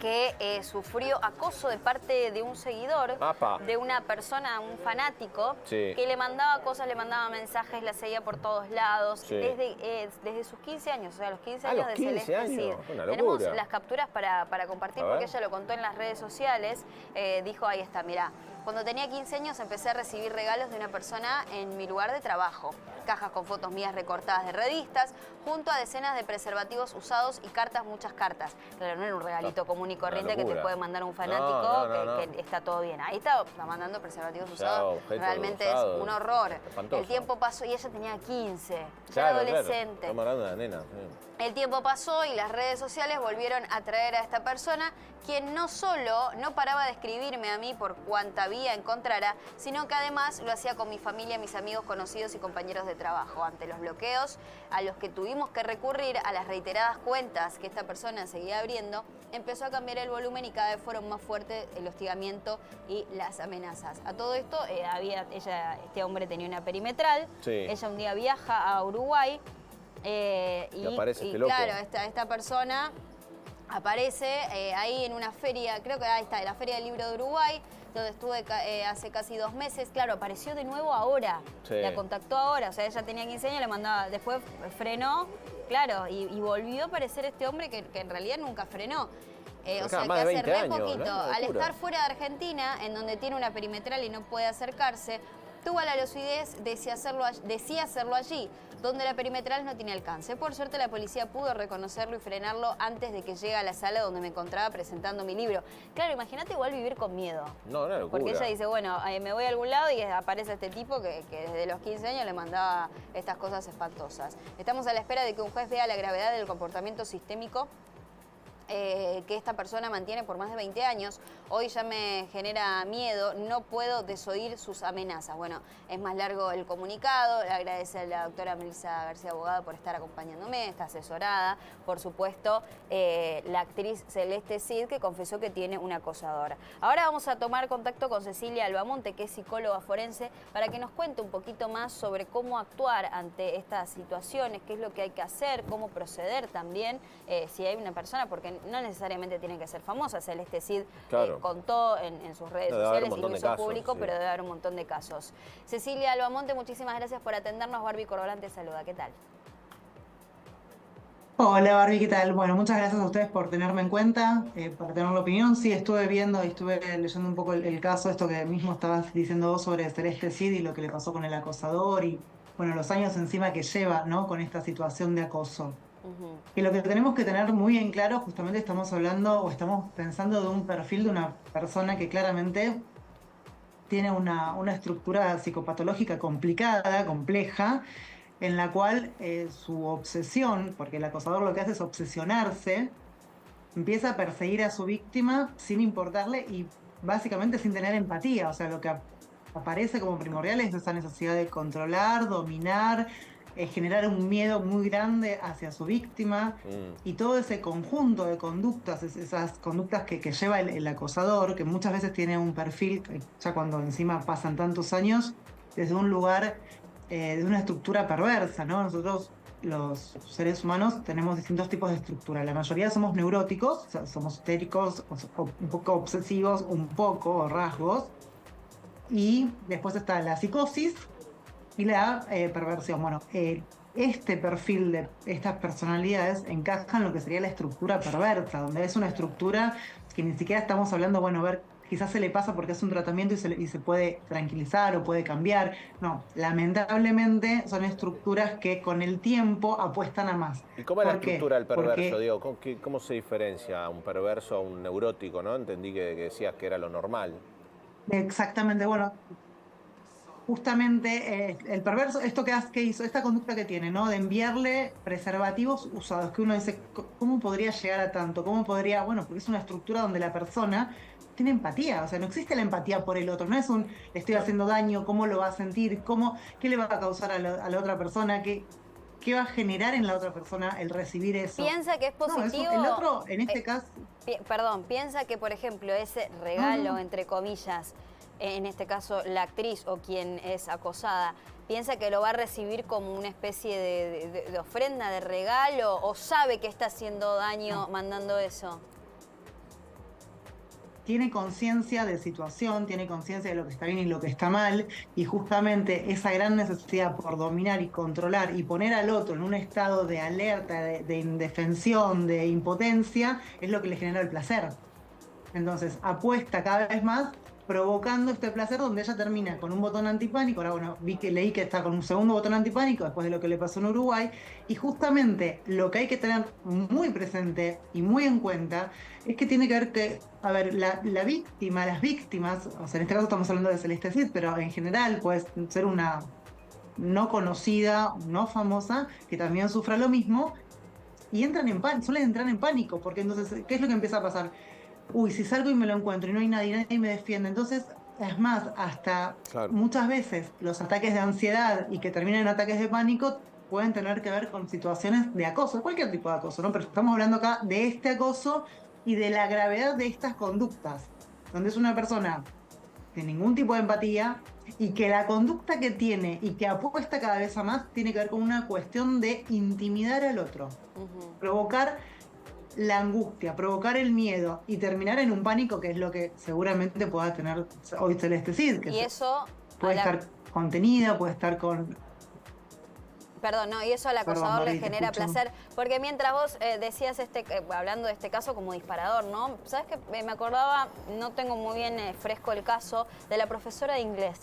que sufrió acoso de parte de un seguidor, de una persona, un fanático, que le mandaba cosas, le mandaba mensajes, la seguía por todos lados, desde sus 15 años, o sea, los 15 años de Celeste Cid. Tenemos las capturas para compartir porque ella lo contó en las redes sociales, dijo, ahí está, mirá. Cuando tenía 15 años empecé a recibir regalos de una persona en mi lugar de trabajo. Cajas con fotos mías recortadas de revistas, junto a decenas de preservativos usados y cartas, muchas cartas. Claro, no era un regalito común y corriente que te puede mandar un fanático, que está todo bien. Ahí está mandando preservativos usados. Realmente es un horror. El tiempo pasó y ella tenía 15, ya era adolescente. Estamos hablando de la nena. El tiempo pasó y las redes sociales volvieron a traer a esta persona, quien no solo no paraba de escribirme a mí por cuanta vía encontrara, sino que además lo hacía con mi familia, mis amigos, conocidos y compañeros de trabajo. Ante los bloqueos a los que tuvimos que recurrir, a las reiteradas cuentas que esta persona seguía abriendo, empezó a cambiar el volumen y cada vez fueron más fuertes el hostigamiento y las amenazas. A todo esto, este hombre tenía una perimetral, ella un día viaja a Uruguay, y aparece este loco. Claro, esta persona aparece ahí en una feria, creo que ahí está, en la Feria del Libro de Uruguay, donde estuve hace casi 2 meses. Claro, apareció de nuevo ahora, la contactó ahora, o sea, ella tenía 15 años, le mandaba, después frenó, claro, y volvió a aparecer este hombre que en realidad nunca frenó. O sea, que hace re poquito, ¿no? Al estar fuera de Argentina, en donde tiene una perimetral y no puede acercarse, tuvo la lucidez, decía hacerlo allí, donde la perimetral no tiene alcance. Por suerte la policía pudo reconocerlo y frenarlo antes de que llegue a la sala donde me encontraba presentando mi libro. Claro, imagínate igual vivir con miedo. No, una locura. Porque ella dice, bueno, me voy a algún lado y aparece este tipo que desde los 15 años le mandaba estas cosas espantosas. Estamos a la espera de que un juez vea la gravedad del comportamiento sistémico que esta persona mantiene por más de 20 años. Hoy ya me genera miedo, no puedo desoír sus amenazas. Bueno, es más largo el comunicado, le agradece a la doctora Melissa García Abogado por estar acompañándome, está asesorada, por supuesto, la actriz Celeste Cid, que confesó que tiene un acosador. Ahora vamos a tomar contacto con Cecilia Albamonte, que es psicóloga forense, para que nos cuente un poquito más sobre cómo actuar ante estas situaciones, qué es lo que hay que hacer, cómo proceder también, si hay una persona, porque no necesariamente tiene que ser famosa. Celeste Cid contó en sus redes sociales y lo hizo público, pero debe haber un montón de casos. Cecilia Albamonte, muchísimas gracias por atendernos. Barbie Corbalán te saluda. ¿Qué tal? Hola Barbie, ¿qué tal? Bueno, muchas gracias a ustedes por tenerme en cuenta, por tener la opinión. Sí, estuve viendo y estuve leyendo un poco el caso, esto que mismo estabas diciendo vos sobre Celeste Cid y lo que le pasó con el acosador y, bueno, los años encima que lleva, ¿no?, con esta situación de acoso. Y lo que tenemos que tener muy en claro, justamente estamos hablando o estamos pensando de un perfil de una persona que claramente tiene una estructura psicopatológica complicada, compleja, en la cual su obsesión, porque el acosador lo que hace es obsesionarse, empieza a perseguir a su víctima sin importarle y básicamente sin tener empatía. O sea, lo que aparece como primordial es esa necesidad de controlar, dominar, generar un miedo muy grande hacia su víctima y todo ese conjunto de conductas, esas conductas que lleva el acosador, que muchas veces tiene un perfil, ya cuando encima pasan tantos años, desde un lugar de una estructura perversa, ¿no? Nosotros, los seres humanos, tenemos distintos tipos de estructura. La mayoría somos neuróticos, o sea, somos histéricos, un poco obsesivos, un poco rasgos, y después está la psicosis y la perversión. Bueno, este perfil de estas personalidades encaja en lo que sería la estructura perversa, donde es una estructura que ni siquiera estamos hablando, bueno, a ver, quizás se le pasa porque es un tratamiento y se puede tranquilizar o puede cambiar. No, lamentablemente son estructuras que con el tiempo apuestan a más. ¿Y cómo es la estructura del perverso, Diego? ¿Cómo se diferencia un perverso a un neurótico, no? Entendí que decías que era lo normal. Exactamente, bueno, justamente el perverso, esto que hizo, esta conducta que tiene, ¿no?, de enviarle preservativos usados, que uno dice, ¿cómo podría llegar a tanto? ¿Cómo podría? Bueno, porque es una estructura donde la persona tiene empatía, o sea, no existe la empatía por el otro, no es un, le estoy haciendo daño, ¿cómo lo va a sentir? ¿Qué le va a causar a la otra persona? ¿Qué va a generar en la otra persona el recibir eso? ¿Piensa que es positivo? No, el otro, en este caso... Perdón, piensa que, por ejemplo, ese regalo, entre comillas, en este caso la actriz o quien es acosada, piensa que lo va a recibir como una especie de ofrenda, de regalo, o sabe que está haciendo daño mandando eso? tiene conciencia de situación, tiene conciencia de lo que está bien y lo que está mal, y justamente esa gran necesidad por dominar y controlar y poner al otro en un estado de alerta, de indefensión, de impotencia, es lo que le genera el placer. Entonces apuesta cada vez más provocando este placer donde ella termina con un botón antipánico. Ahora, bueno, leí que está con un segundo botón antipánico después de lo que le pasó en Uruguay, y justamente lo que hay que tener muy presente y muy en cuenta es que tiene que ver que, a ver, la víctima, las víctimas, o sea, en este caso estamos hablando de Celeste Cid, pero en general puede ser una no conocida, no famosa, que también sufra lo mismo, y suelen entrar en pánico, porque entonces, ¿qué es lo que empieza a pasar? Uy, si salgo y me lo encuentro y no hay nadie me defiende. Entonces, es más, hasta muchas veces los ataques de ansiedad y que terminan en ataques de pánico pueden tener que ver con situaciones de acoso, cualquier tipo de acoso, ¿no? Pero estamos hablando acá de este acoso y de la gravedad de estas conductas, donde es una persona sin ningún tipo de empatía y que la conducta que tiene y que apuesta cada vez a más tiene que ver con una cuestión de intimidar al otro, provocar la angustia, provocar el miedo y terminar en un pánico, que es lo que seguramente pueda tener hoy Celeste Cid, que y eso puede estar contenida, puede estar con... Perdón, no, y eso al acosador le genera placer, porque mientras vos decías, hablando de este caso como disparador, ¿no? ¿Sabes qué? Me acordaba, no tengo muy bien fresco el caso, de la profesora de inglés.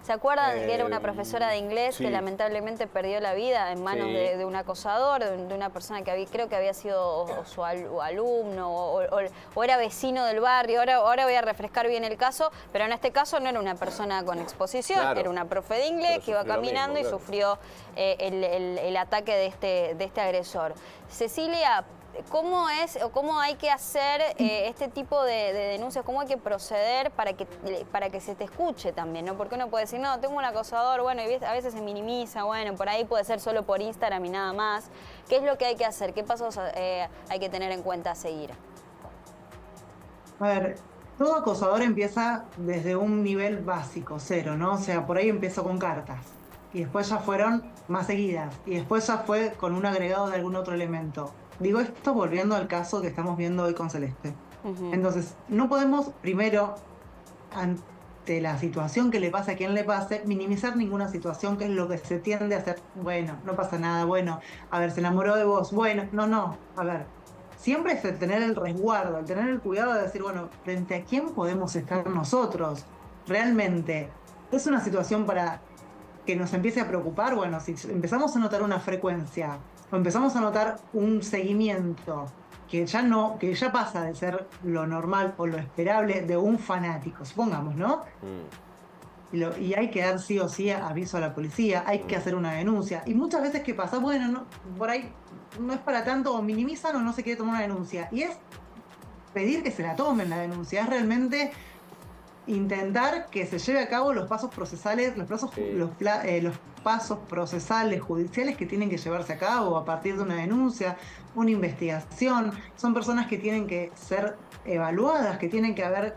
¿Se acuerdan que era una profesora de inglés que lamentablemente perdió la vida en manos de un acosador, de una persona que creo que había sido su alumno o era vecino del barrio? Ahora voy a refrescar bien el caso, pero en este caso no era una persona con exposición, era una profe de inglés que iba caminando y sufrió el ataque de este agresor. Cecilia, ¿cómo es o cómo hay que hacer este tipo de denuncias? ¿Cómo hay que proceder para que se te escuche también, ¿no? Porque uno puede decir, no, tengo un acosador, bueno, y a veces se minimiza, bueno, por ahí puede ser solo por Instagram y nada más. ¿Qué es lo que hay que hacer? ¿Qué pasos hay que tener en cuenta a seguir? A ver, todo acosador empieza desde un nivel básico, 0, ¿no? O sea, por ahí empezó con cartas. Y después ya fueron más seguidas. Y después ya fue con un agregado de algún otro elemento. Digo esto volviendo al caso que estamos viendo hoy con Celeste. Entonces, no podemos, primero, ante la situación que le pase a quien le pase, minimizar ninguna situación, que es lo que se tiende a hacer. Bueno, no pasa nada, bueno, a ver, se enamoró de vos, bueno, no, a ver. Siempre es el tener el resguardo, el tener el cuidado de decir, bueno, ¿frente a quién podemos estar nosotros? Realmente, ¿es una situación para que nos empiece a preocupar? Bueno, si empezamos a notar una frecuencia, o empezamos a notar un seguimiento que ya pasa de ser lo normal o lo esperable de un fanático, supongamos, ¿no? Y hay que dar sí o sí aviso a la policía, hay que hacer una denuncia. Y muchas veces, ¿qué pasa? Bueno, no, por ahí no es para tanto, o minimizan o no se quiere tomar una denuncia. Y es pedir que se la tomen la denuncia, es realmente intentar que se lleve a cabo los pasos procesales, los pasos procesales judiciales que tienen que llevarse a cabo a partir de una denuncia, una investigación. Son personas que tienen que ser evaluadas, que tienen que haber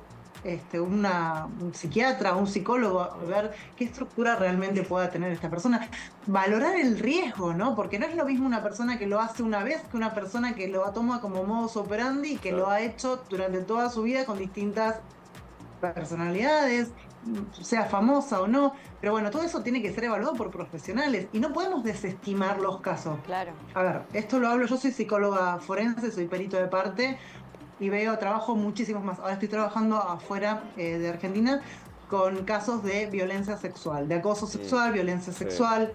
un psiquiatra, un psicólogo, a ver qué estructura realmente pueda tener esta persona. Valorar el riesgo, ¿no? Porque no es lo mismo una persona que lo hace una vez que una persona que lo toma como modus operandi y que lo ha hecho durante toda su vida con distintas personalidades, sea famosa o no, pero bueno, todo eso tiene que ser evaluado por profesionales y no podemos desestimar los casos. Claro. A ver, esto lo hablo, yo soy psicóloga forense, soy perito de parte y trabajo muchísimos más. Ahora estoy trabajando afuera de Argentina con casos de violencia sexual, de acoso sexual, violencia sexual,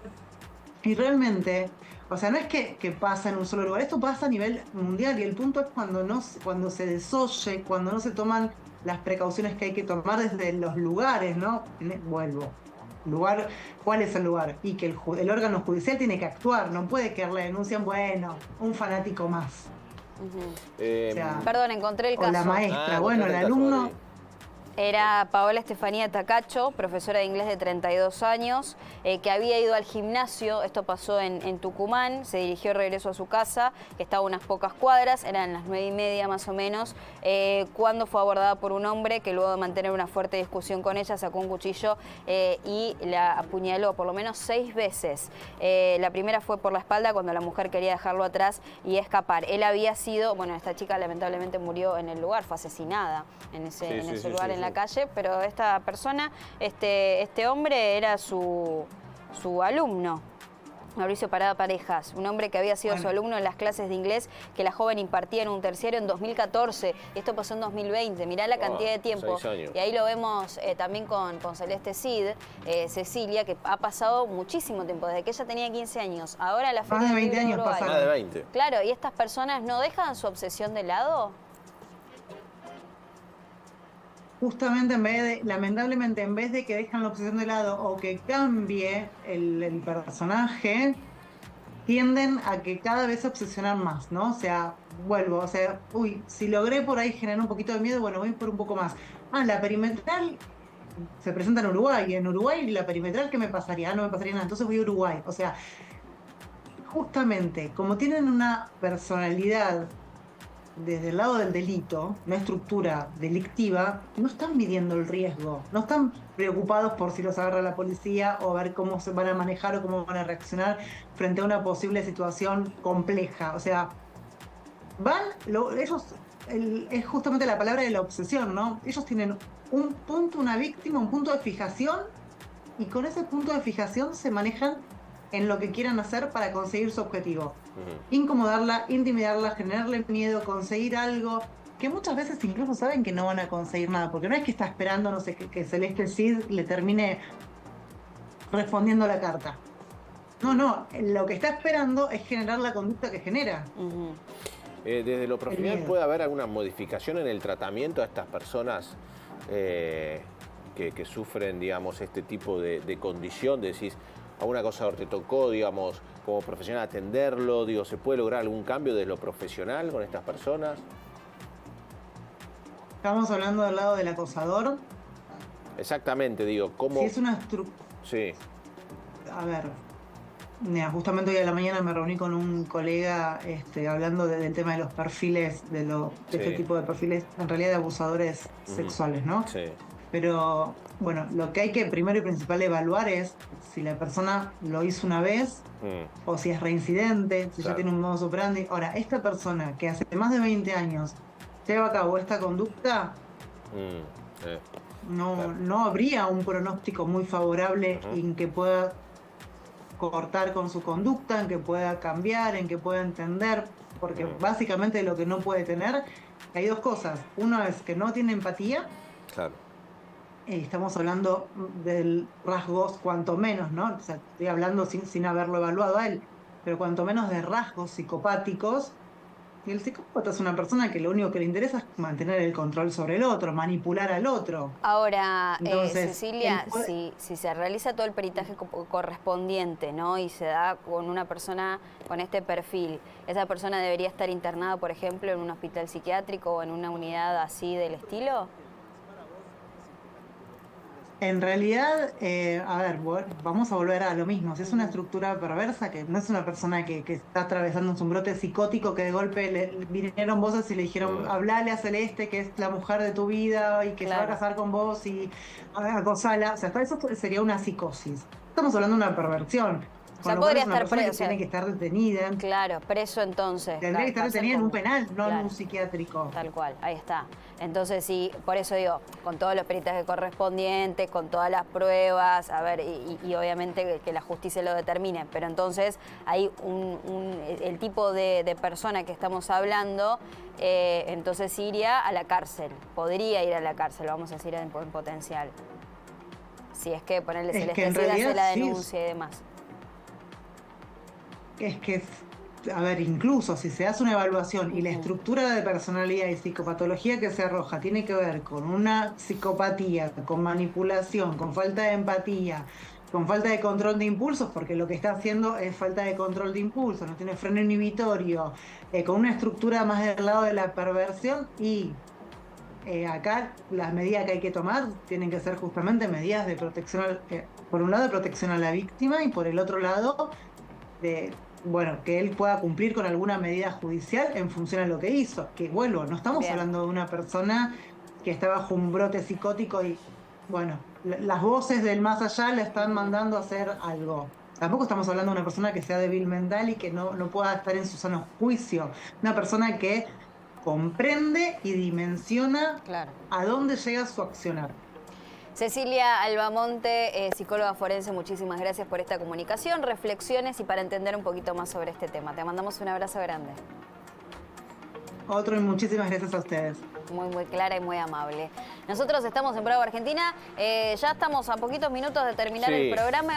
y realmente, o sea, no es que pasa en un solo lugar, esto pasa a nivel mundial y el punto es cuando se desoye, cuando no se toman las precauciones que hay que tomar desde los lugares, ¿no? Vuelvo. ¿Cuál es el lugar? Y que el órgano judicial tiene que actuar, no puede que le denuncien, bueno, un fanático más. O sea, perdón, encontré el caso. O la maestra, bueno, el alumno. Era Paola Estefanía Tacacho, profesora de inglés de 32 años, que había ido al gimnasio, esto pasó en Tucumán, se dirigió de regreso a su casa, que estaba a unas pocas cuadras, eran las 9:30 más o menos, cuando fue abordada por un hombre que luego de mantener una fuerte discusión con ella sacó un cuchillo y la apuñaló por lo menos 6 veces. La primera fue por la espalda cuando la mujer quería dejarlo atrás y escapar. Él había sido, bueno, esta chica lamentablemente murió en el lugar, fue asesinada en ese lugar en la calle, pero esta persona, este hombre era su alumno, Mauricio Parada Parejas, un hombre que había sido su alumno en las clases de inglés que la joven impartía en un terciario en 2014. Esto pasó en 2020, mirá la cantidad de tiempo. 6 años. Y ahí lo vemos también con Celeste Cid, Cecilia, que ha pasado muchísimo tiempo, desde que ella tenía 15 años. Ahora la Feria del Libro de Uruguay. Más de 20. Claro, ¿y estas personas no dejan su obsesión de lado? Justamente lamentablemente, en vez de que dejan la obsesión de lado o que cambie el personaje, tienden a que cada vez se obsesionan más, ¿no? O sea, si logré por ahí generar un poquito de miedo, bueno, voy por un poco más. La perimetral se presenta en Uruguay, y en Uruguay la perimetral, ¿qué me pasaría? No me pasaría nada, entonces voy a Uruguay. O sea, justamente, como tienen una personalidad desde el lado del delito, una estructura delictiva, no están midiendo el riesgo, no están preocupados por si los agarra la policía o a ver cómo se van a manejar o cómo van a reaccionar frente a una posible situación compleja. O sea, es justamente la palabra de la obsesión, ¿no? Ellos tienen un punto, una víctima, un punto de fijación, y con ese punto de fijación se manejan en lo que quieran hacer para conseguir su objetivo. Incomodarla, intimidarla, generarle miedo, conseguir algo que muchas veces incluso saben que no van a conseguir nada, porque no es que está esperando, no sé, que Celeste Cid le termine respondiendo la carta. No, lo que está esperando es generar la conducta que genera. Desde lo profesional, ¿puede haber alguna modificación en el tratamiento a estas personas que sufren, digamos, este tipo de condición? Decís, a un acosador te tocó, digamos, como profesional atenderlo, digo, ¿se puede lograr algún cambio desde lo profesional con estas personas? Estamos hablando del lado del acosador. Exactamente, digo, ¿cómo? Si es una estructura... Sí. A ver, mira, justamente hoy a la mañana me reuní con un colega hablando del tema de los perfiles, de este tipo de perfiles, en realidad de abusadores sexuales, ¿no? Sí. Pero, bueno, lo que hay que primero y principal evaluar es si la persona lo hizo una vez o si es reincidente, si ya tiene un modus operandi. Ahora, esta persona que hace más de 20 años lleva a cabo esta conducta, no habría un pronóstico muy favorable en que pueda cortar con su conducta, en que pueda cambiar, en que pueda entender, porque básicamente lo que no puede tener, hay dos cosas. Uno es que no tiene empatía. Claro. Estamos hablando de rasgos cuanto menos, ¿no? O sea, estoy hablando sin haberlo evaluado a él, pero cuanto menos de rasgos psicopáticos. Y el psicópata es una persona que lo único que le interesa es mantener el control sobre el otro, manipular al otro. Ahora, entonces, Cecilia, si se realiza todo el peritaje correspondiente, ¿no? Y se da con una persona con este perfil, ¿esa persona debería estar internada, por ejemplo, en un hospital psiquiátrico o en una unidad así del estilo? En realidad, a ver, vamos a volver a lo mismo. Si es una estructura perversa, que no es una persona que está atravesando un brote psicótico, que de golpe le vinieron voces y le dijeron, hablale a Celeste, que es la mujer de tu vida y que se va a casar con vos y acosala. O sea, eso sería una psicosis. Estamos hablando de una perversión. O sea, podría estar preso. Tiene que estar detenida. Claro, preso entonces. Tendría que estar detenida en un penal, no en un psiquiátrico. Tal cual, ahí está. Entonces sí, por eso digo, con todos los peritajes correspondientes, con todas las pruebas, a ver, y obviamente que la justicia lo determine. Pero entonces hay el tipo de persona que estamos hablando, entonces iría a la cárcel. Podría ir a la cárcel, vamos a decir en potencial. Si es que ponerle Celeste Cid hace la denuncia y demás. Es que, a ver, incluso si se hace una evaluación y la estructura de personalidad y psicopatología que se arroja tiene que ver con una psicopatía, con manipulación, con falta de empatía, con falta de control de impulsos, porque lo que está haciendo es falta de control de impulsos, no tiene freno inhibitorio, con una estructura más del lado de la perversión y acá las medidas que hay que tomar tienen que ser justamente medidas de protección, por un lado de protección a la víctima y por el otro lado de, bueno, que él pueda cumplir con alguna medida judicial en función a lo que hizo. Que vuelvo, no estamos hablando de una persona que está bajo un brote psicótico y, bueno, las voces del más allá le están mandando a hacer algo. Tampoco estamos hablando de una persona que sea débil mental y que no pueda estar en su sano juicio. Una persona que comprende y dimensiona a dónde llega su accionar. Cecilia Albamonte, psicóloga forense, muchísimas gracias por esta comunicación, reflexiones y para entender un poquito más sobre este tema. Te mandamos un abrazo grande. Otro y muchísimas gracias a ustedes. Muy clara y muy amable. Nosotros estamos en Bravo, Argentina. Ya estamos a poquitos minutos de terminar el programa.